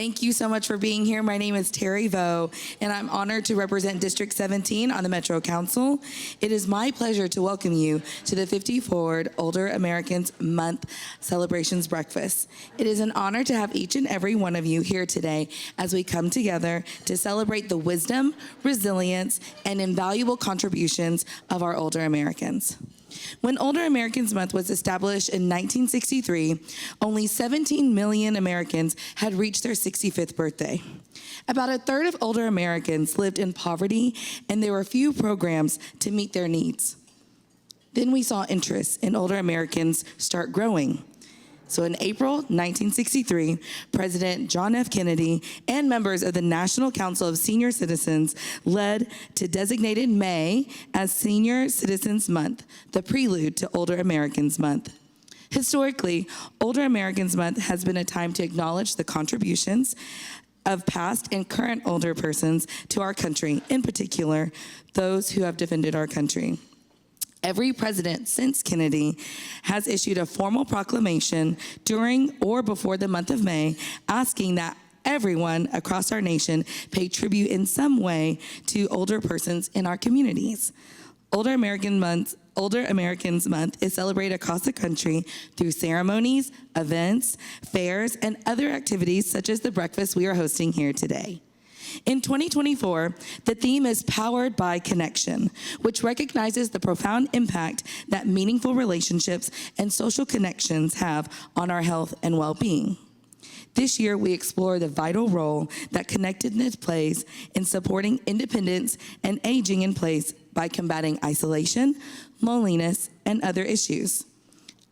Thank you so much for being here. My name is Terry Vo, and I'm honored to represent District 17 on the Metro Council. It is my pleasure to welcome you to the 50Forward Older Americans Month Celebrations Breakfast. It is an honor to have each and every one of you here today as we come together to celebrate the wisdom, resilience, and invaluable contributions of our older Americans. When Older Americans Month was established in 1963, only 17 million Americans had reached their 65th birthday. About a third of older Americans lived in poverty, and there were few programs to meet their needs. Then we saw interest in older Americans start growing. So in April 1963, President John F. Kennedy and members of the National Council of Senior Citizens led to designated May as Senior Citizens Month, the prelude to Older Americans Month. Historically, Older Americans Month has been a time to acknowledge the contributions of past and current older persons to our country, in particular, those who have defended our country. Every president since Kennedy has issued a formal proclamation during or before the month of May asking that everyone across our nation pay tribute in some way to older persons in our communities. Older Americans Month is celebrated across the country through ceremonies, events, fairs, and other activities such as the breakfast we are hosting here today. In 2024, the theme is Powered by Connection, which recognizes the profound impact that meaningful relationships and social connections have on our health and well-being. This year, we explore the vital role that connectedness plays in supporting independence and aging in place by combating isolation, loneliness, and other issues.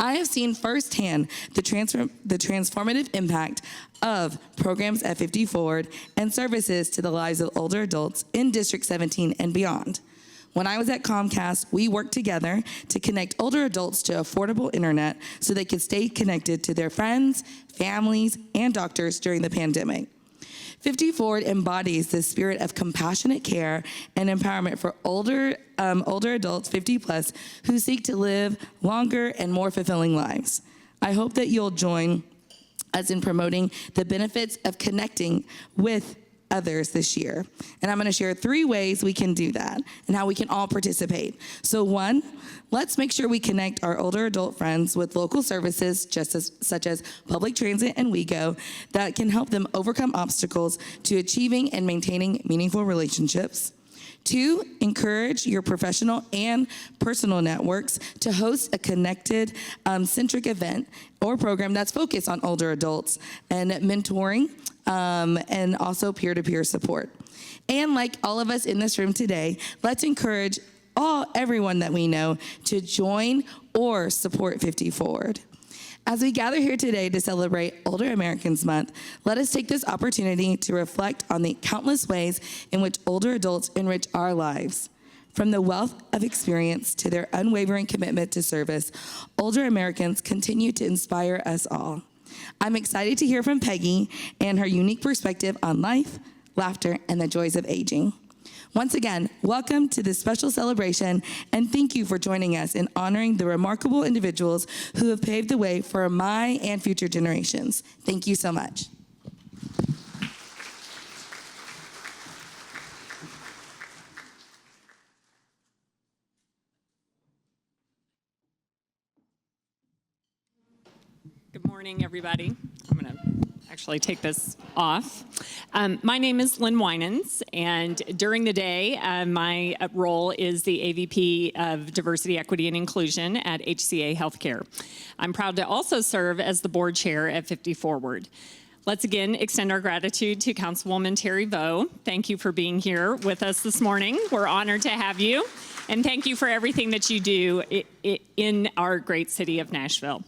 I have seen firsthand the transformative impact of programs at 50Forward and services to the lives of older adults in District 17 and beyond. When I was at Comcast, we worked together to connect older adults to affordable internet so they could stay connected to their friends, families, and doctors during the pandemic. 50Forward embodies the spirit of compassionate care and empowerment for older adults 50 plus who seek to live longer and more fulfilling lives. I hope that you'll join us in promoting the benefits of connecting with others this year. And I'm going to share 3 ways we can do that and how we can all participate. So 1, let's make sure we connect our older adult friends with local services such as public transit and WeGo that can help them overcome obstacles to achieving and maintaining meaningful relationships. 2, encourage your professional and personal networks to host a connected centric event or program that's focused on older adults and mentoring and also peer-to-peer support. And like all of us in this room today, let's encourage everyone that we know to join or support 50Forward. As we gather here today to celebrate Older Americans Month, let us take this opportunity to reflect on the countless ways in which older adults enrich our lives. From the wealth of experience to their unwavering commitment to service, older Americans continue to inspire us all. I'm excited to hear from Peggy and her unique perspective on life, laughter, and the joys of aging. Once again, welcome to this special celebration, and thank you for joining us in honoring the remarkable individuals who have paved the way for my and future generations. Thank you so much. Good morning, everybody. I'm going to actually take this off. My name is Lynn Winans, and during the day, my role is the AVP of Diversity, Equity, and Inclusion at HCA Healthcare. I'm proud to also serve as the board chair at 50Forward. Let's again extend our gratitude to Councilwoman Terry Vo. Thank you for being here with us this morning. We're honored to have you, and thank you for everything that you do in our great city of Nashville.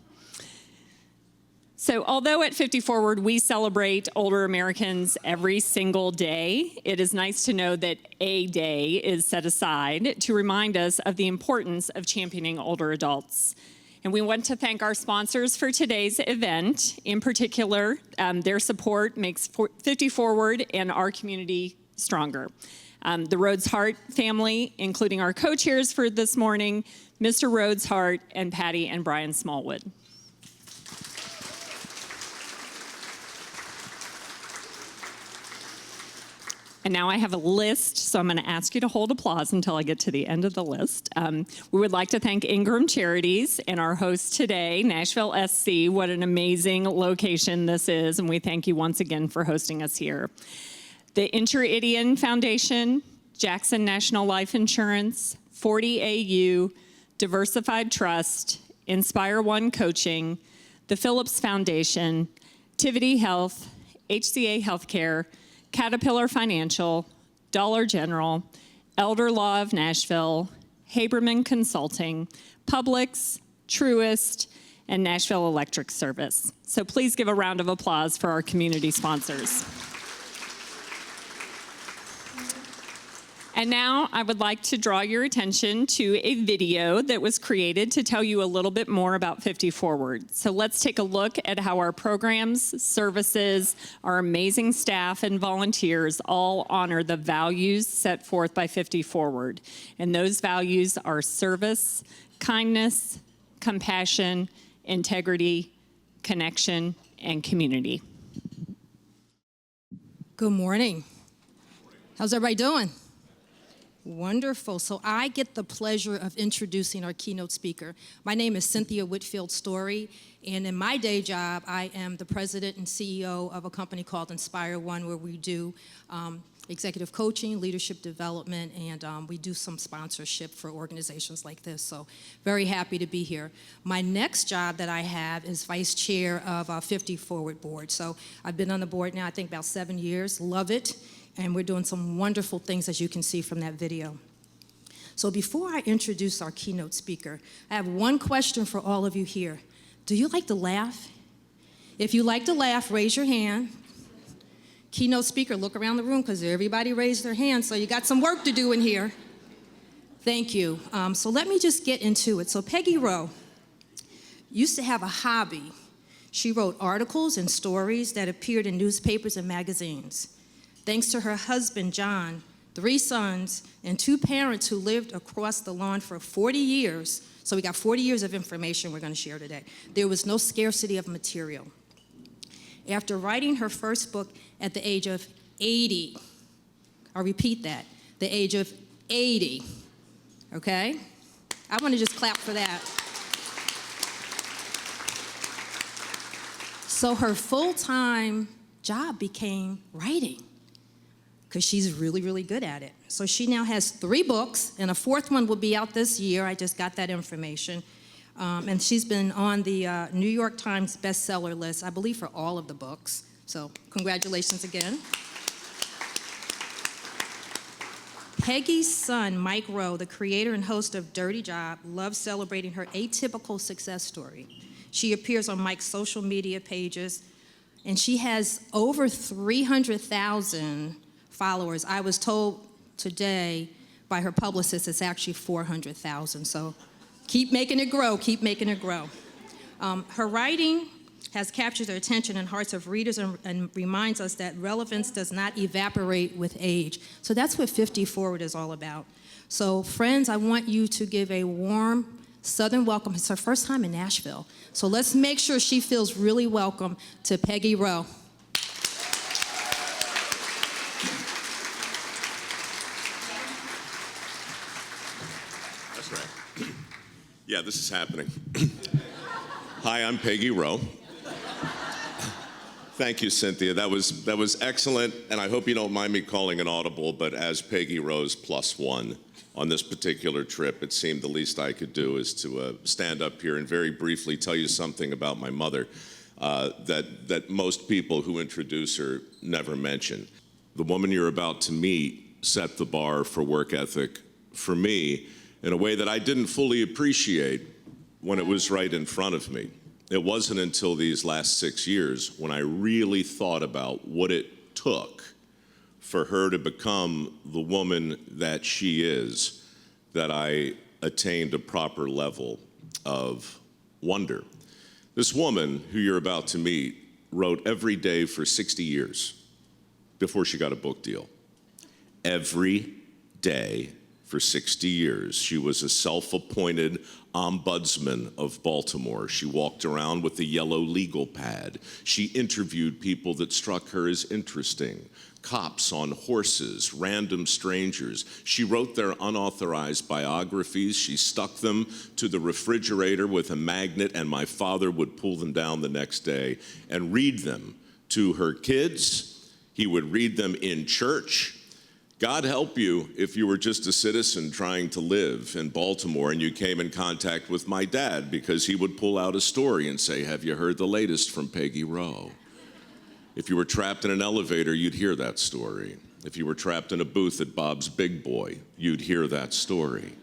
So although at 50Forward we celebrate older Americans every single day, it is nice to know that a day is set aside to remind us of the importance of championing older adults. And we want to thank our sponsors for today's event. In particular, their support makes 50Forward and our community stronger. The Rhodes Hart family, including our co-chairs for this morning, Mr. Rhodes Hart and Patty and Brian Smallwood. And now I have a list, so I'm going to ask you to hold applause until I get to the end of the list. We would like to thank Ingram Charities and our host today, Nashville SC. What an amazing location this is, and we thank you once again for hosting us here. The Inter-Idian Foundation, Jackson National Life Insurance, 40AU, Diversified Trust, Inspire One Coaching, the Phillips Foundation, Tivity Health, HCA Healthcare, Caterpillar Financial, Dollar General, Elder Law of Nashville, Haberman Consulting, Publix, Truist, and Nashville Electric Service. So please give a round of applause for our community sponsors. And now I would like to draw your attention to a video that was created to tell you a little bit more about 50Forward. So let's take a look at how our programs, services, our amazing staff and volunteers all honor the values set forth by 50Forward. And those values are service, kindness, compassion, integrity, connection, and community. Good morning. How's everybody doing? Wonderful. So I get the pleasure of introducing our keynote speaker. My name is Cynthia Whitfield Story, and in my day job, I am the president and CEO of a company called Inspire One, where we do executive coaching, leadership development, and we do some sponsorship for organizations like this. So very happy to be here. My next job that I have is vice chair of 50Forward board. So I've been on the board now, I think about 7 years. Love it. And we're doing some wonderful things, as you can see from that video. So before I introduce our keynote speaker, I have one question for all of you here. Do you like to laugh? If you like to laugh, raise your hand. Keynote speaker, look around the room because everybody raised their hand, so you got some work to do in here. Thank you. So let me just get into it. So Peggy Rowe used to have a hobby. She wrote articles and stories that appeared in newspapers and magazines. Thanks to her husband, John, 3 sons, and 2 parents who lived across the lawn for 40 years, so we got 40 years of information we're going to share today, there was no scarcity of material. After writing her first book at the age of 80, I'll repeat that, the age of 80, okay? I want to just clap for that. So her full-time job became writing, because she's really, really good at it. So she now has 3 books, and a 4th one will be out this year. I just got that information. And she's been on the New York Times bestseller list, I believe, for all of the books. So congratulations again. Peggy's son, Mike Rowe, the creator and host of Dirty Job, loves celebrating her atypical success story. She appears on Mike's social media pages, and she has over 300,000 followers. I was told today by her publicist it's actually 400,000. So keep making it grow, keep making it grow. Her writing has captured the attention and hearts of readers and reminds us that relevance does not evaporate with age. So that's what 50Forward is all about. So friends, I want you to give a warm Southern welcome. It's her first time in Nashville. So let's make sure she feels really welcome to Peggy Rowe. Yeah, this is happening. Hi, I'm Peggy Rowe. Thank you, Cynthia. That was excellent, and I hope you don't mind me calling an audible, but as Peggy Rowe's +1 on this particular trip, it seemed the least I could do is to stand up here and very briefly tell you something about my mother that most people who introduce her never mention. The woman you're about to meet set the bar for work ethic for me in a way that I didn't fully appreciate when it was right in front of me. It wasn't until these last 6 years when I really thought about what it took for her to become the woman that she is that I attained a proper level of wonder. This woman who you're about to meet wrote every day for 60 years before she got a book deal. Every day for 60 years. She was a self-appointed ombudsman of Baltimore. She walked around with a yellow legal pad. She interviewed people that struck her as interesting. Cops on horses, random strangers. She wrote their unauthorized biographies. She stuck them to the refrigerator with a magnet, and my father would pull them down the next day and read them to her kids. He would read them in church. God help you if you were just a citizen trying to live in Baltimore and you came in contact with my dad, because he would pull out a story and say, "Have you heard the latest from Peggy Rowe?" If you were trapped in an elevator, you'd hear that story. If you were trapped in a booth at Bob's Big Boy, you'd hear that story.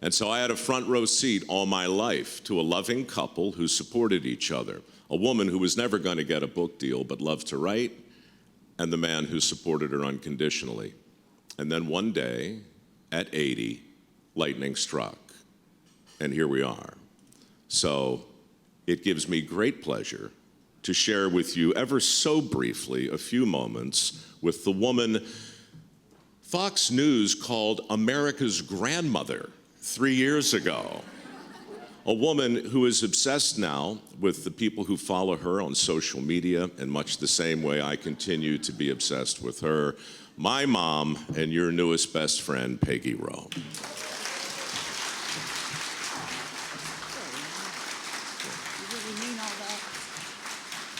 And so I had a front row seat all my life to a loving couple who supported each other, a woman who was never going to get a book deal but loved to write, and the man who supported her unconditionally. And then one day, at 80, lightning struck, and here we are. So it gives me great pleasure to share with you, ever so briefly, a few moments with the woman Fox News called America's grandmother 3 years ago. A woman who is obsessed now with the people who follow her on social media in much the same way I continue to be obsessed with her. My mom and your newest best friend, Peggy Rowe.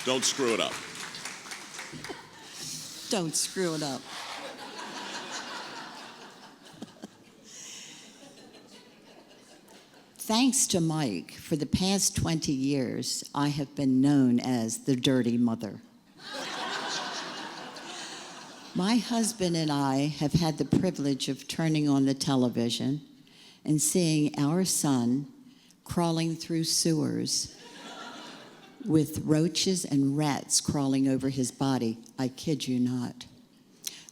Don't screw it up. Don't screw it up. Thanks to Mike, for the past 20 years, I have been known as the dirty mother. My husband and I have had the privilege of turning on the television and seeing our son crawling through sewers with roaches and rats crawling over his body. I kid you not.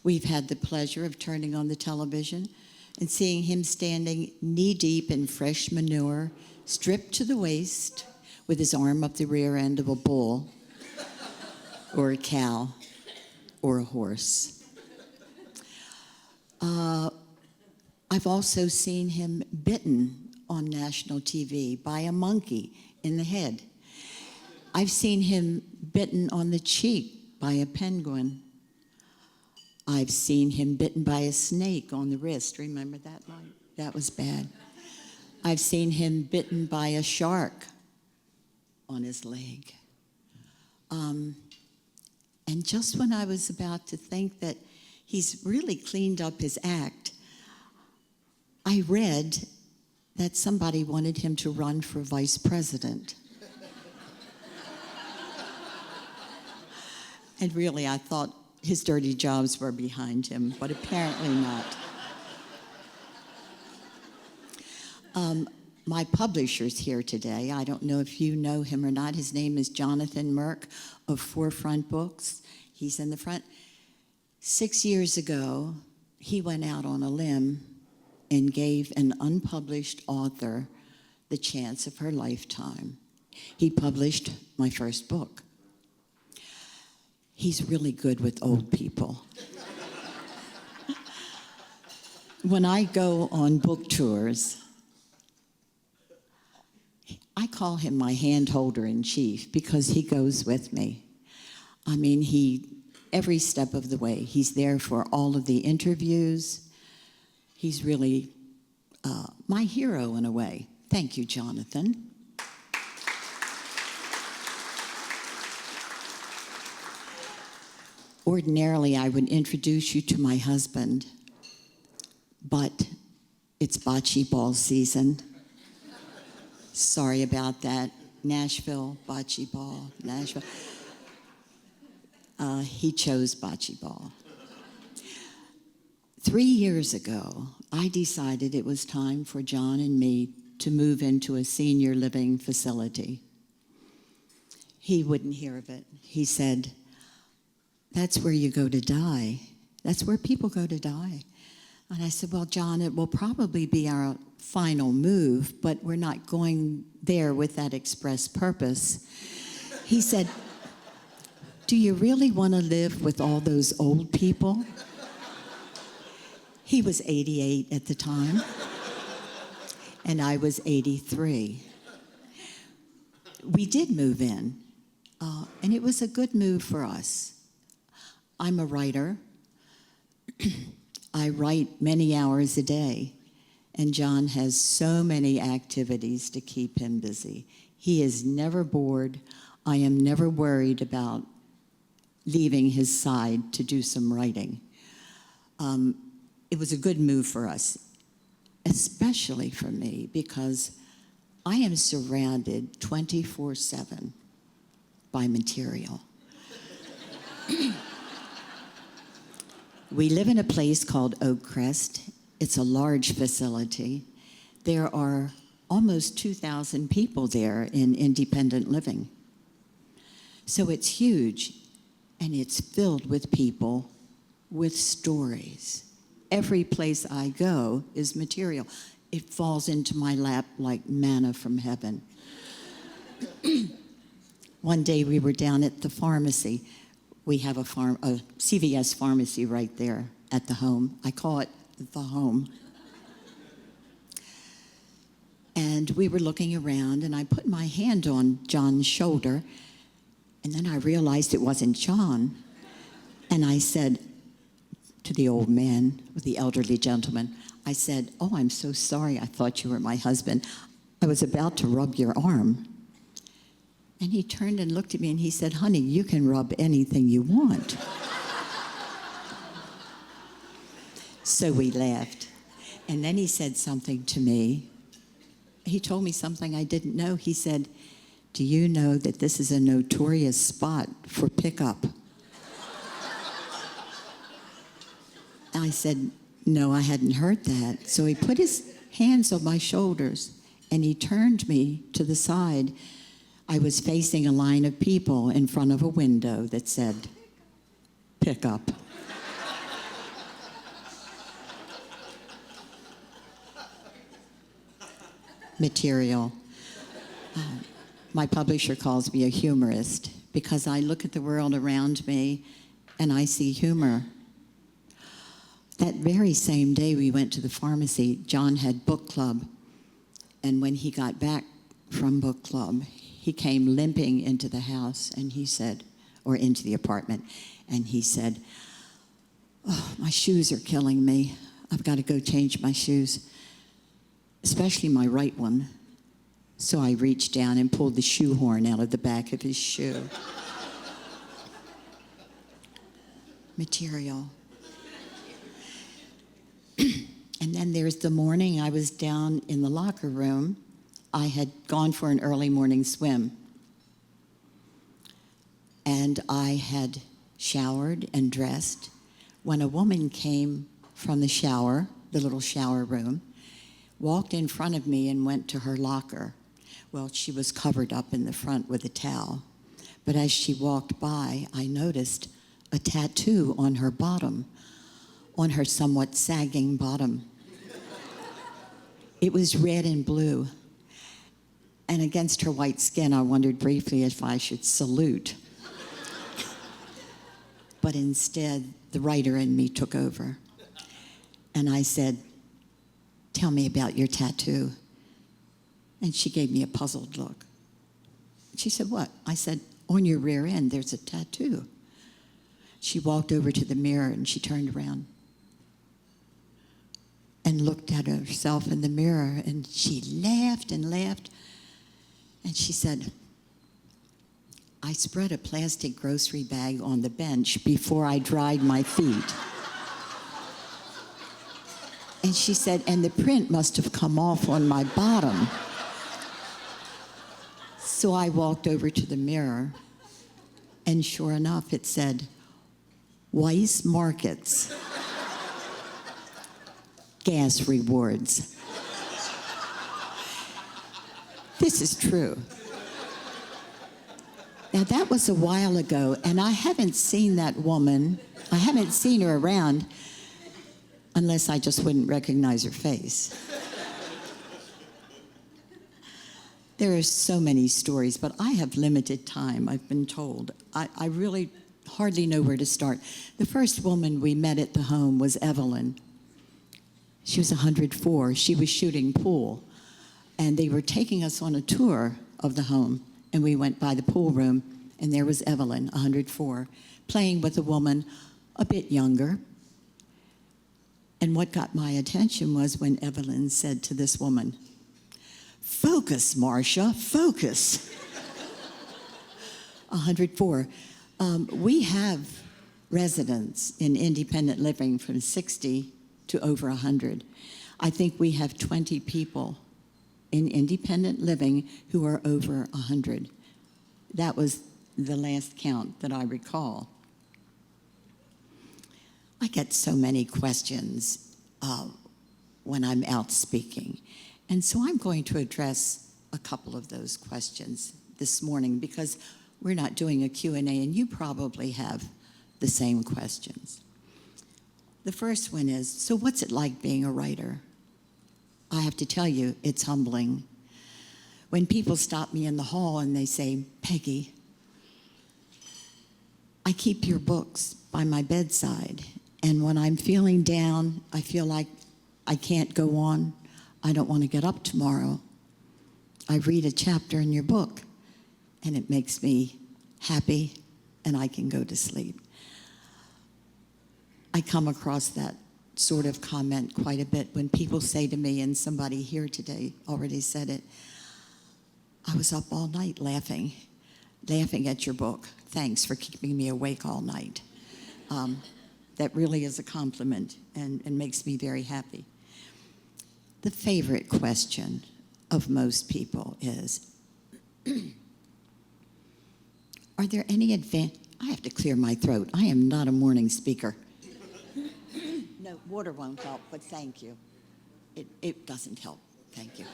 We've had the pleasure of turning on the television and seeing him standing knee-deep in fresh manure, stripped to the waist, with his arm up the rear end of a bull, or a cow, or a horse. I've also seen him bitten on national TV by a monkey in the head. I've seen him bitten on the cheek by a penguin. I've seen him bitten by a snake on the wrist. Remember that, Mike? That was bad. I've seen him bitten by a shark on his leg. And just when I was about to think that he's really cleaned up his act, I read that somebody wanted him to run for vice president. And really, I thought his dirty jobs were behind him, but apparently not. My publisher's here today. I don't know if you know him or not. His name is Jonathan Merck of Forefront Books. He's in the front. 6 years ago, he went out on a limb and gave an unpublished author the chance of her lifetime. He published my first book. He's really good with old people. When I go on book tours, I call him my hand holder in chief because he goes with me. I mean, every step of the way, he's there for all of the interviews. He's really my hero in a way. Thank you, Jonathan. Ordinarily, I would introduce you to my husband, but it's bocce ball season. Sorry about that. Nashville, bocce ball, Nashville. He chose bocce ball. 3 years ago, I decided it was time for John and me to move into a senior living facility. He wouldn't hear of it. He said, "That's where you go to die. That's where people go to die." And I said, "Well, John, it will probably be our final move, but we're not going there with that express purpose." He said, "Do you really want to live with all those old people?" He was 88 at the time, and I was 83. We did move in, and it was a good move for us. I'm a writer. I write many hours a day, and John has so many activities to keep him busy. He is never bored. I am never worried about leaving his side to do some writing. It was a good move for us, especially for me, because I am surrounded 24/7 by material. We live in a place called Oakcrest. It's a large facility. There are almost 2,000 people there in independent living. So it's huge, and it's filled with people with stories. Every place I go is material. It falls into my lap like manna from heaven. One day we were down at the pharmacy. We have a CVS pharmacy right there at the home. I call it the home. And we were looking around, and I put my hand on John's shoulder, and then I realized it wasn't John. And I said to the old man, the elderly gentleman, I said, "Oh, I'm so sorry. I thought you were my husband. I was about to rub your arm." And he turned and looked at me and he said, "Honey, you can rub anything you want." So we laughed. And then he said something to me. He told me something I didn't know. He said, "Do you know that this is a notorious spot for pickup?" I said, "No, I hadn't heard that." So he put his hands on my shoulders and he turned me to the side. I was facing a line of people in front of a window that said, "Pickup." Material. My publisher calls me a humorist because I look at the world around me and I see humor. That very same day we went to the pharmacy, John had book club, and when he got back from book club, he came limping into the house and he said, or into the apartment, and he said, "Oh, my shoes are killing me. I've got to go change my shoes, especially my right one." So I reached down and pulled the shoehorn out of the back of his shoe. Material. And then there's the morning I was down in the locker room. I had gone for an early morning swim. And I had showered and dressed when a woman came from the shower, the little shower room, walked in front of me and went to her locker. Well, she was covered up in the front with a towel. But as she walked by, I noticed a tattoo on her bottom, on her somewhat sagging bottom. It was red and blue. And against her white skin, I wondered briefly if I should salute. But instead, the writer in me took over. And I said, "Tell me about your tattoo." And she gave me a puzzled look. She said, "What?" I said, "On your rear end, there's a tattoo." She walked over to the mirror and she turned around and looked at herself in the mirror, and she laughed and laughed. And she said, "I spread a plastic grocery bag on the bench before I dried my feet." And she said, "And the print must have come off on my bottom." So I walked over to the mirror, and sure enough, it said, "Weiss Markets. Gas rewards." This is true. Now, that was a while ago, and I haven't seen that woman. I haven't seen her around unless I just wouldn't recognize her face. There are so many stories, but I have limited time, I've been told. I really hardly know where to start. The first woman we met at the home was Evelyn. She was 104. She was shooting pool. And they were taking us on a tour of the home. And we went by the pool room, and there was Evelyn, 104, playing with a woman a bit younger. And what got my attention was when Evelyn said to this woman, "Focus, Marcia, focus." 104. We have residents in independent living from 60 to over 100. I think we have 20 people in independent living who are over 100. That was the last count that I recall. I get so many questions when I'm out speaking. And so I'm going to address a couple of those questions this morning because we're not doing a Q&A, and you probably have the same questions. The first one is, so what's it like being a writer? I have to tell you, it's humbling. When people stop me in the hall and they say, "Peggy, I keep your books by my bedside, and when I'm feeling down, I feel like I can't go on, I don't want to get up tomorrow, I read a chapter in your book, and it makes me happy, and I can go to sleep." I come across that sort of comment quite a bit when people say to me, and somebody here today already said it, "I was up all night laughing at your book. Thanks for keeping me awake all night." That really is a compliment and makes me very happy. The favorite question of most people is, are there any I have to clear my throat. I am not a morning speaker. No, water won't help, but thank you. It doesn't help. Thank you.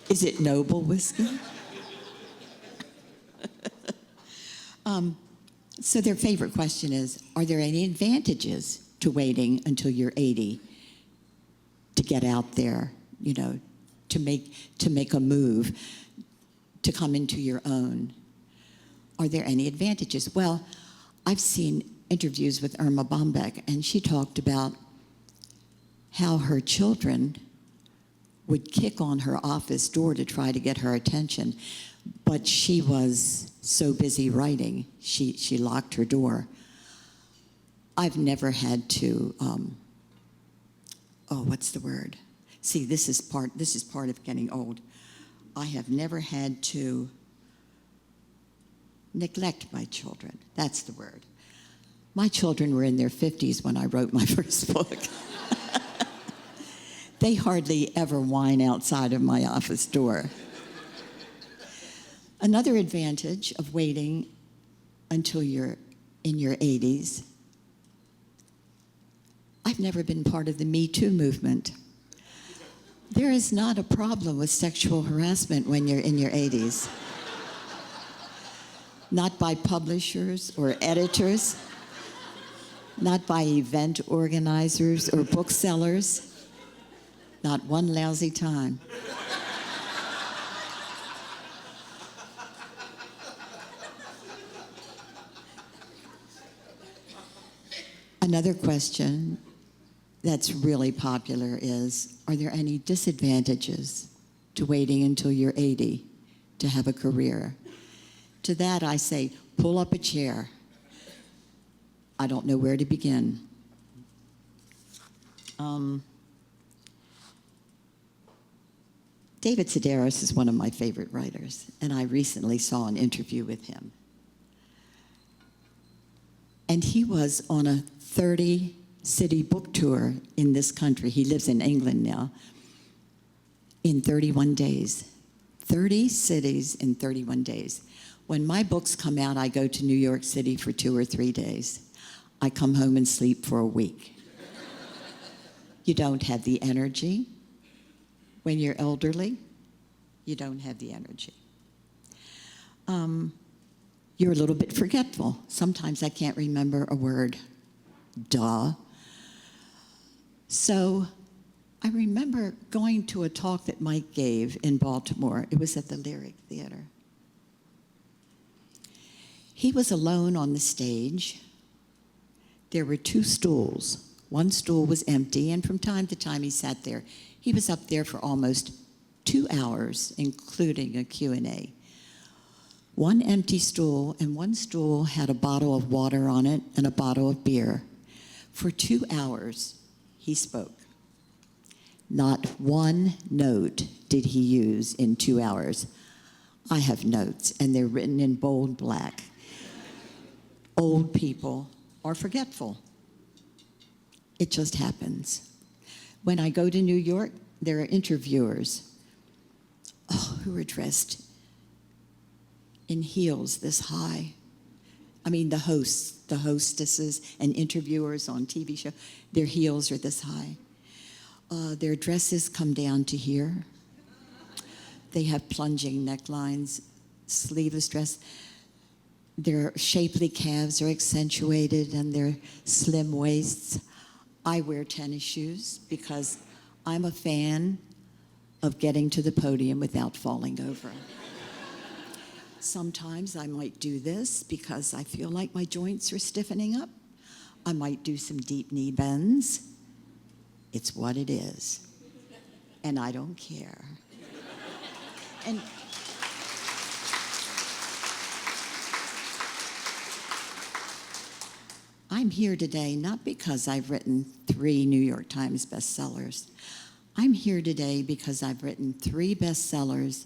Is it Noble whiskey? So their favorite question is, are there any advantages to waiting until you're 80 to get out there, you know, to make a move, to come into your own? Are there any advantages? Well, I've seen interviews with Irma Bombeck, and she talked about how her children would kick on her office door to try to get her attention, but she was so busy writing, she locked her door. I've never had to, what's the word? See, this is part of getting old. I have never had to neglect my children. That's the word. My children were in their 50s when I wrote my first book. They hardly ever whine outside of my office door. Another advantage of waiting until you're in your 80s, I've never been part of the Me Too movement. There is not a problem with sexual harassment when you're in your 80s. Not by publishers or editors, not by event organizers or booksellers. Not one lousy time. Another question that's really popular is, are there any disadvantages to waiting until you're 80 to have a career? To that I say, pull up a chair. I don't know where to begin. David Sedaris is one of my favorite writers, and I recently saw an interview with him. And he was on a 30-city book tour in this country. He lives in England now, in 31 days. 30 cities in 31 days. When my books come out, I go to New York City for 2 or 3 days. I come home and sleep for a week. You don't have the energy. When you're elderly, you don't have the energy. You're a little bit forgetful. Sometimes I can't remember a word. Duh. So I remember going to a talk that Mike gave in Baltimore. It was at the Lyric Theater. He was alone on the stage. There were 2 stools. One stool was empty, and from time to time he sat there. He was up there for almost 2 hours, including a Q&A. One empty stool, and one stool had a bottle of water on it and a bottle of beer. For 2 hours, he spoke. Not one note did he use in 2 hours. I have notes, and they're written in bold black. Old people are forgetful. It just happens. When I go to New York, there are interviewers who are dressed in heels this high. I mean, the hosts, the hostesses, and interviewers on TV show, their heels are this high. Their dresses come down to here. They have plunging necklines, sleeveless dress. Their shapely calves are accentuated and their slim waists. I wear tennis shoes because I'm a fan of getting to the podium without falling over. Sometimes I might do this because I feel like my joints are stiffening up. I might do some deep knee bends. It's what it is. And I don't care. And I'm here today not because I've written 3 New York Times bestsellers. I'm here today because I've written 3 bestsellers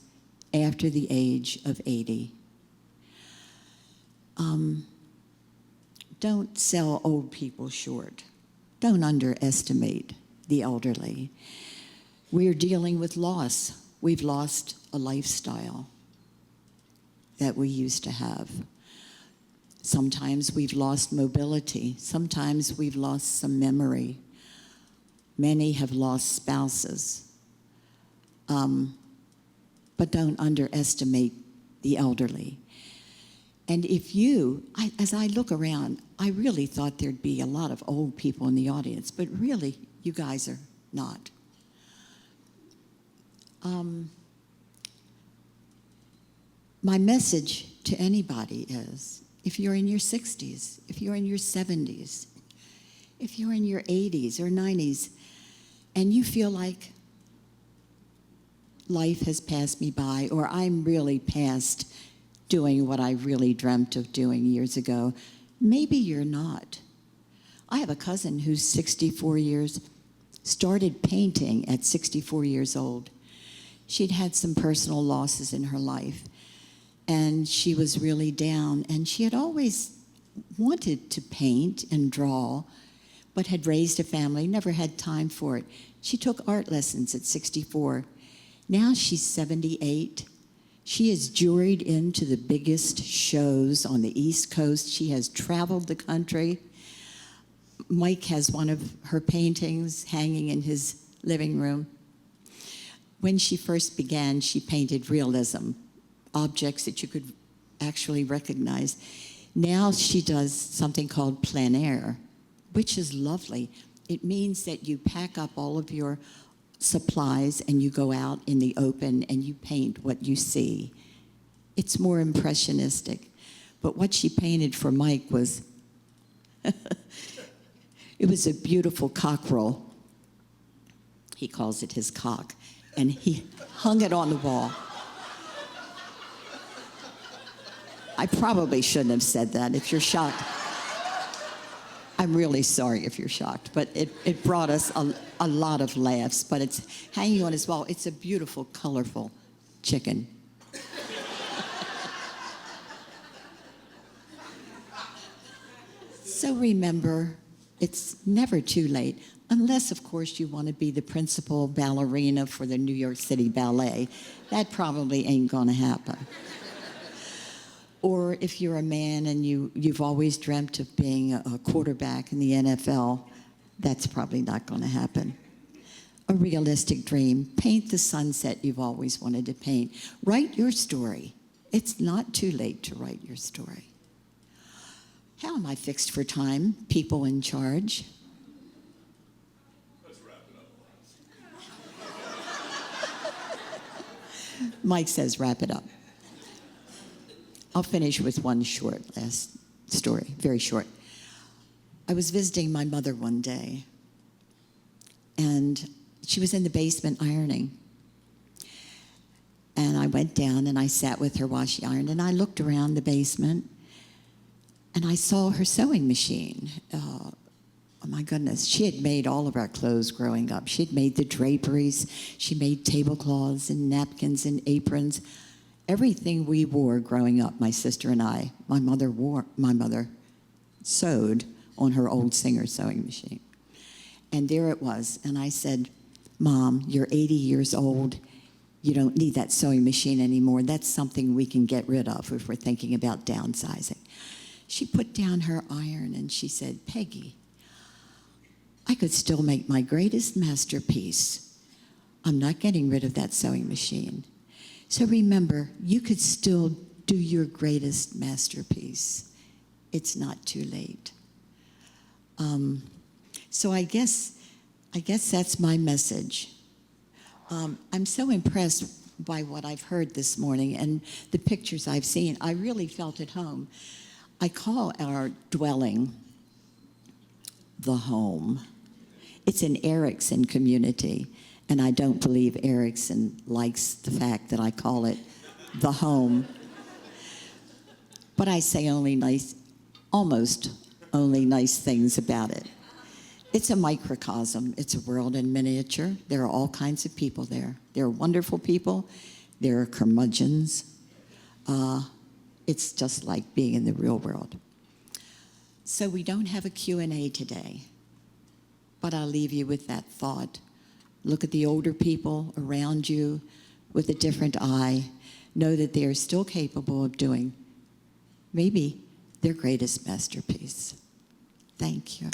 after the age of 80. Don't sell old people short. Don't underestimate the elderly. We're dealing with loss. We've lost a lifestyle that we used to have. Sometimes we've lost mobility. Sometimes we've lost some memory. Many have lost spouses. But don't underestimate the elderly. And if as I look around, I really thought there'd be a lot of old people in the audience, but really, you guys are not. My message to anybody is, if you're in your 60s, if you're in your 70s, if you're in your 80s or 90s, and you feel like life has passed me by, or I'm really past doing what I really dreamt of doing years ago, maybe you're not. I have a cousin who's 64 years, started painting at 64 years old. She'd had some personal losses in her life, and she was really down, and she had always wanted to paint and draw, but had raised a family, never had time for it. She took art lessons at 64. Now she's 78. She has juried into the biggest shows on the East Coast. She has traveled the country. Mike has one of her paintings hanging in his living room. When she first began, she painted realism, objects that you could actually recognize. Now she does something called plein air, which is lovely. It means that you pack up all of your supplies and you go out in the open and you paint what you see. It's more impressionistic. But what she painted for Mike was, it was a beautiful cockerel. He calls it his cock. And he hung it on the wall. I probably shouldn't have said that. If you're shocked, I'm really sorry if you're shocked, but it brought us a lot of laughs, but it's hanging on his wall. It's a beautiful, colorful chicken. So remember, it's never too late, unless, of course, you want to be the principal ballerina for the New York City Ballet. That probably ain't going to happen. Or if you're a man and you've always dreamt of being a quarterback in the NFL, that's probably not going to happen. A realistic dream. Paint the sunset you've always wanted to paint. Write your story. It's not too late to write your story. How am I fixed for time? People in charge. Let's wrap it up. Mike says wrap it up. I'll finish with one short last story, very short. I was visiting my mother one day, and she was in the basement ironing. And I went down and I sat with her while she ironed, and I looked around the basement, and I saw her sewing machine. Oh my goodness, she had made all of our clothes growing up. She had made the draperies, she made tablecloths and napkins and aprons. Everything we wore growing up, my sister and I, my mother sewed on her old Singer sewing machine. And there it was, and I said, Mom, you're 80 years old. You don't need that sewing machine anymore. That's something we can get rid of if we're thinking about downsizing. She put down her iron and she said, Peggy, I could still make my greatest masterpiece. I'm not getting rid of that sewing machine. So remember, you could still do your greatest masterpiece. It's not too late. So I guess that's my message. I'm so impressed by what I've heard this morning and the pictures I've seen. I really felt at home. I call our dwelling the home. It's an Erickson community, and I don't believe Erickson likes the fact that I call it the home. But I say almost only nice things about it. It's a microcosm. It's a world in miniature. There are all kinds of people there. There are wonderful people. There are curmudgeons. It's just like being in the real world. So we don't have a Q&A today, but I'll leave you with that thought. Look at the older people around you with a different eye. Know that they are still capable of doing maybe their greatest masterpiece. Thank you.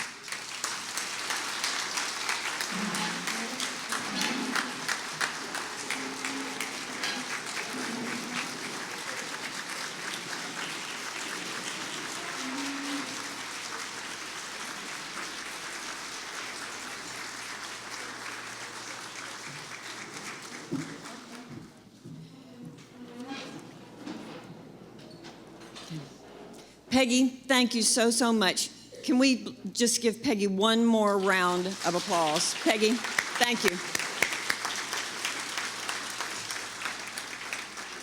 Peggy, thank you so much. Can we just give Peggy one more round of applause? Peggy, thank you.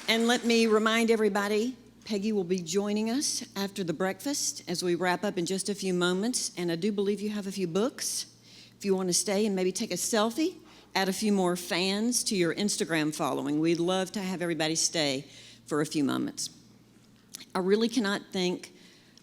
And let me remind everybody, Peggy will be joining us after the breakfast as we wrap up in just a few moments. And I do believe you have a few books. If you want to stay and maybe take a selfie, add a few more fans to your Instagram following. We'd love to have everybody stay for a few moments. I really cannot think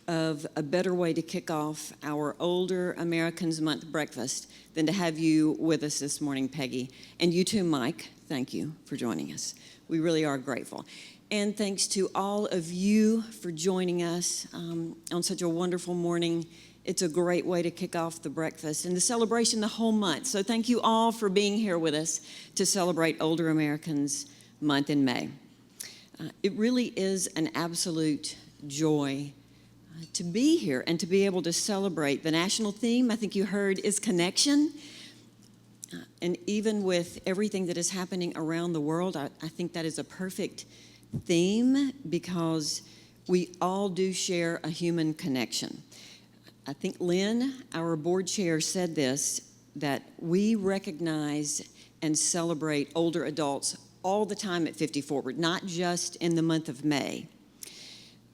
of a better way to kick off our Older Americans Month breakfast than to have you with us this morning, Peggy. And you too, Mike, thank you for joining us. We really are grateful. And thanks to all of you for joining us on such a wonderful morning. It's a great way to kick off the breakfast and the celebration the whole month. So thank you all for being here with us to celebrate Older Americans Month in May. It really is an absolute joy to be here and to be able to celebrate. The national theme, I think you heard, is connection. And even with everything that is happening around the world, I think that is a perfect theme because we all do share a human connection. I think Lynn, our board chair, said this, that we recognize and celebrate older adults all the time at 50Forward, not just in the month of May.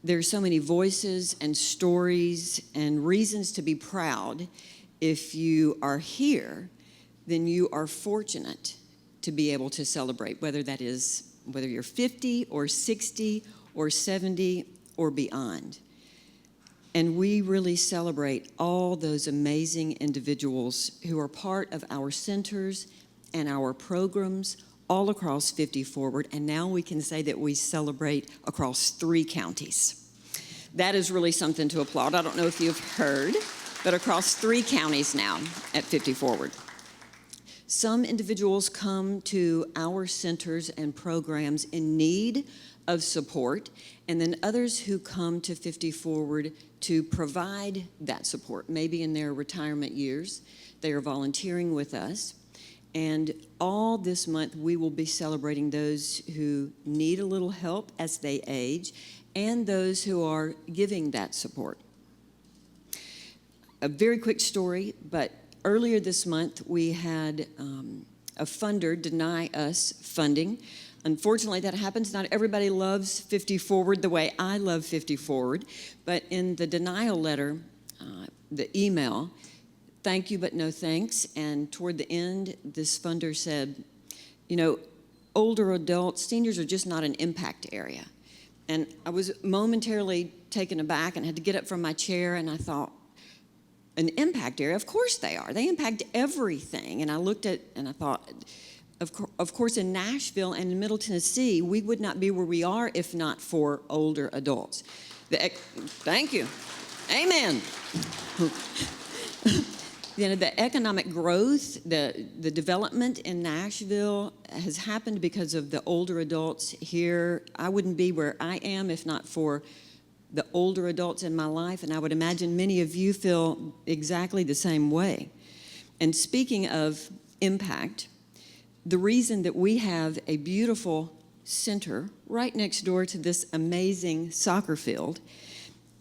There's so many voices and stories and reasons to be proud. If you are here, then you are fortunate to be able to celebrate, whether you're 50 or 60 or 70 or beyond. And we really celebrate all those amazing individuals who are part of our centers and our programs all across 50Forward, and now we can say that we celebrate across 3 counties. That is really something to applaud. I don't know if you've heard, but across 3 counties now at 50Forward. Some individuals come to our centers and programs in need of support, and then others who come to 50Forward to provide that support, maybe in their retirement years. They are volunteering with us. And all this month, we will be celebrating those who need a little help as they age and those who are giving that support. A very quick story, but earlier this month we had a funder deny us funding. Unfortunately, that happens. Not everybody loves 50Forward the way I love 50Forward, but in the denial letter, the email, thank you but no thanks, and toward the end, this funder said, you know, older adults, seniors are just not an impact area. And I was momentarily taken aback and had to get up from my chair, and I thought, an impact area? Of course they are. They impact everything. And I looked at, and I thought, of course, in Nashville and in Middle Tennessee, we would not be where we are if not for older adults. Thank you. Amen. You know, the economic growth, the development in Nashville has happened because of the older adults here. I wouldn't be where I am if not for the older adults in my life, and I would imagine many of you feel exactly the same way. And speaking of impact, the reason that we have a beautiful center right next door to this amazing soccer field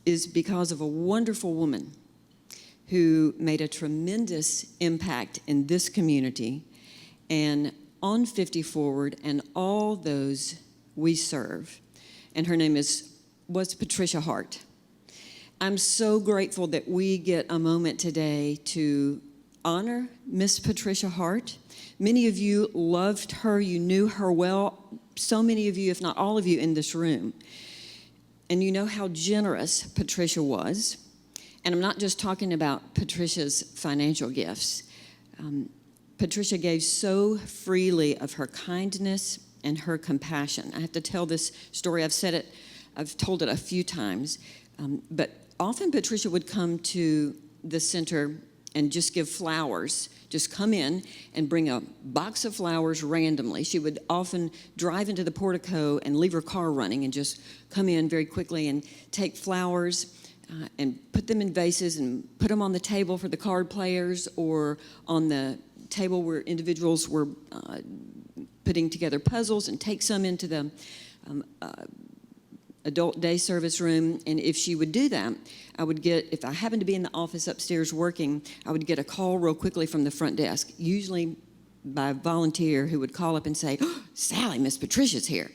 is because of a wonderful woman who made a tremendous impact in this community and on 50Forward and all those we serve. And her name was Patricia Hart. I'm so grateful that we get a moment today to honor Miss Patricia Hart. Many of you loved her, you knew her well, so many of you, if not all of you in this room. And you know how generous Patricia was. And I'm not just talking about Patricia's financial gifts. Patricia gave so freely of her kindness and her compassion. I have to tell this story. I've told it a few times, but often Patricia would come to the center and just give flowers, just come in and bring a box of flowers randomly. She would often drive into the portico and leave her car running and just come in very quickly and take flowers and put them in vases and put them on the table for the card players or on the table where individuals were putting together puzzles, and take some into the adult day service room. And if she would do that, I would get, if I happened to be in the office upstairs working, I would get a call real quickly from the front desk, usually by a volunteer who would call up and say, oh, Sally, Miss Patricia's here.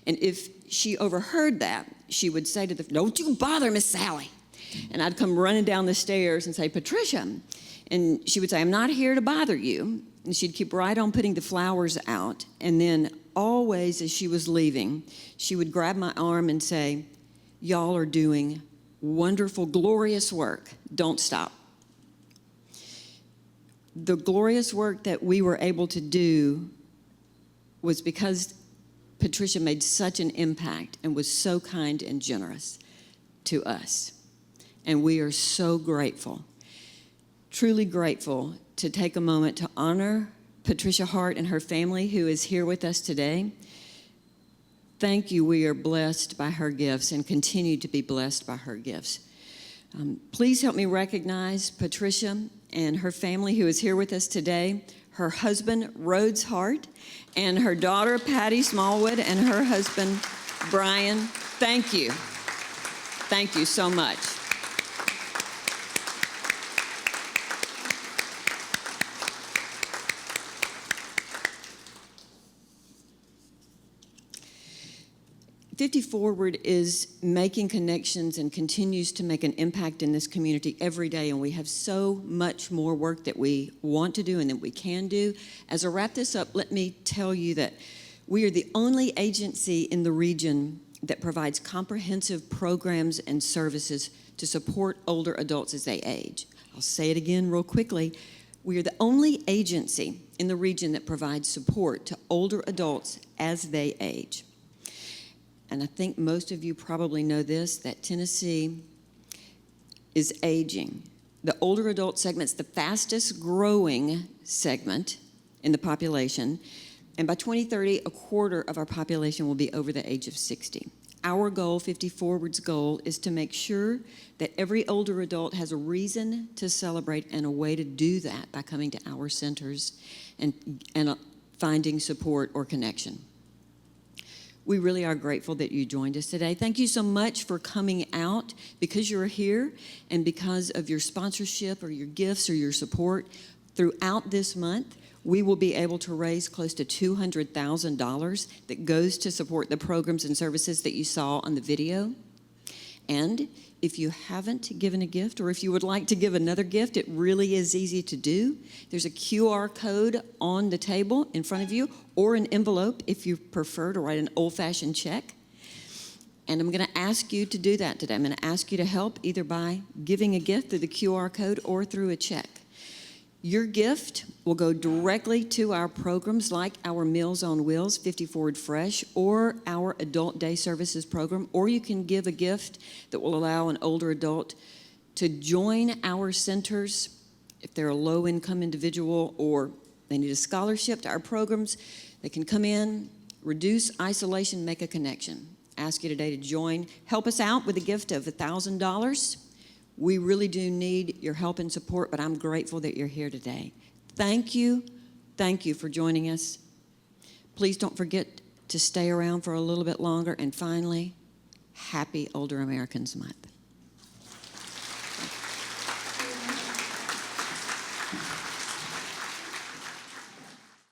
And if she overheard that, she would say to the, don't you bother Miss Sally. And I'd come running down the stairs and say, Patricia. And she would say, I'm not here to bother you. And she'd keep right on putting the flowers out. And then always as she was leaving, she would grab my arm and say, y'all are doing wonderful, glorious work. Don't stop. The glorious work that we were able to do was because Patricia made such an impact and was so kind and generous to us. And we are so grateful, truly grateful to take a moment to honor Patricia Hart and her family who is here with us today. Thank you. We are blessed by her gifts and continue to be blessed by her gifts. Please help me recognize Patricia and her family who is here with us today, her husband, Rhodes Hart, and her daughter, Patty Smallwood, and her husband, Brian. Thank you. Thank you so much. FiftyForward is making connections and continues to make an impact in this community every day, and we have so much more work that we want to do and that we can do. As I wrap this up, let me tell you that we are the only agency in the region that provides comprehensive programs and services to support older adults as they age. I'll say it again real quickly. We are the only agency in the region that provides support to older adults as they age. And I think most of you probably know this, that Tennessee is aging. The older adult segment's the fastest growing segment in the population. And by 2030, a quarter of our population will be over the age of 60. Our goal, 50Forward's goal, is to make sure that every older adult has a reason to celebrate and a way to do that by coming to our centers and finding support or connection. We really are grateful that you joined us today. Thank you so much for coming out. Because you're here and because of your sponsorship or your gifts or your support throughout this month, we will be able to raise close to $200,000 that goes to support the programs and services that you saw on the video. And if you haven't given a gift, or if you would like to give another gift, it really is easy to do. There's a QR code on the table in front of you, or an envelope if you prefer to write an old-fashioned check. And I'm going to ask you to do that today. I'm going to ask you to help either by giving a gift through the QR code or through a check. Your gift will go directly to our programs like our Meals on Wheels, 50Forward Fresh, or our Adult Day Services program, or you can give a gift that will allow an older adult to join our centers if they're a low-income individual or they need a scholarship to our programs. They can come in, reduce isolation, make a connection. Ask you today to join. Help us out with a gift of $1,000. We really do need your help and support, but I'm grateful that you're here today. Thank you. Thank you for joining us. Please don't forget to stay around for a little bit longer. And finally, happy Older Americans Month.